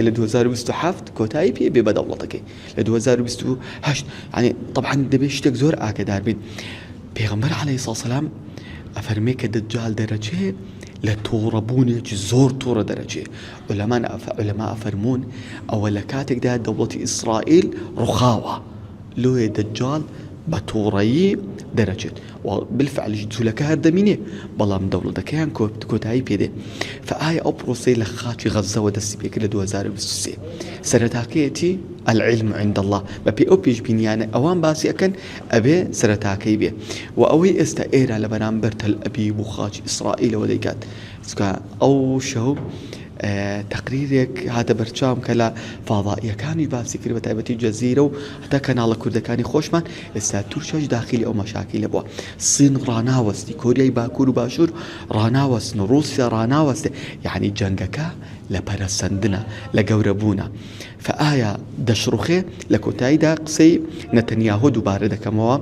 لە 2027 کۆتایی پێ بێ بە دەوڵەتەکەی لە 2028 يعني طبعا دەبێت شتێک زۆر ئاگدار بین. پێغەمبەر عەلەیهی سەلام ئەفەرمێ کە دەجال دەرەچێ لە تۆڕەبوونێکی زۆر تووڕە دەرەچێ. علەما ئەفەرمون ئەوە لە کاتێکدا دەوڵەتی ئیسرائیل ڕوخاوە لۆیە دەجال بە تووڕەیی دەرەچێت و بالفعل جوولەکە هەردەمینێ بەڵام دەوڵەتەکەیان کۆتایی پێدێ. فئایە ئەو پرۆسەی لە خاکی غەزەوە دەستی پێکرد لە 2023 سەرەتاکەیەتی العلم عند الله بە پێ ئەو پێشبینیانە ئەوان باسی ئەکەن ئەبێ سەرەتاکەی بێ و ئەوەی ئێستا ئێرە لە بەرامبەر تەل ئەبیب و خاکی ئیسرائیلەوە دەیکات. ئەو شەو تقریرێک هاتە بەرچاوم کە لە فاضائیەکانی باسی کرد بە تایبەتی جەزیرە و هەتا کەناڵە کوردەکانی خۆشمان ئێستا تورکیاش داخلی ئەو مەشاکیلە بووە. سین ڕاناوەستی، کۆریای باکوور و باشوور ڕاناوەستن، رووسیا ڕاناوەستێ، یعنی جەنگەکە لە پەرەسەندنە لە گەورەبوونە. فئایە دەشڕوخێ لە کۆتاییدا قسەی نەتەنیاهۆ دووبارە دەکەمەوە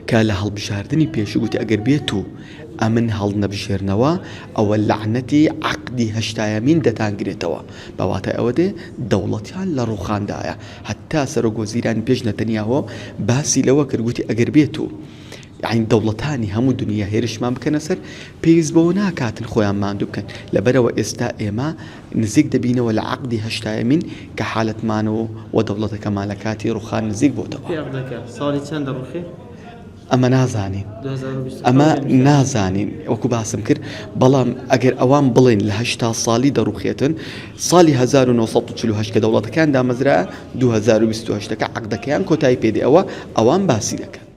کە لە هەڵبژاردننی پێشوو گوتی ئەگەر بێت و ئەمن هەڵ نەبژێرنەوە ئەوە لەعنەتی عەقدی هەشتایەمین دەتانگرێتەوە. بەواتە ئەوە دێ دەوڵەتیان لە ڕووخاندایە. هەتا سەرۆکوەزیرانی پێش نەتەنیاهۆ باسی لەوە کرد گوتی ئەگەر بێت و یعنی دەوڵەتانی هەموو دنیا هێرشمان بکەنە سەر پێویست بەوە ناکاتن خۆیان ماندوو بکەن لەبەرەوە ئێستا ئێمە نزیک دەبینەوە لە عەقدی هەشتایەمین کە حالەتمانەوە و دەوڵەتەکەمان لە کاتی ڕووخان نزیک بۆتەوە. ساڵی چەند دەڕوخێ؟ ئەمە نازانین، ئەمە نازانین وەکو باسم کرد. بەڵام ئەگەر ئەوان بڵێن لە 80 ساڵی دەڕوخێتن ساڵی 1948 کە دەوڵەتەکان دامەزرا 2028 عەقدەکەیان کۆتایی پێدێ ئەوان باسی دەکەن.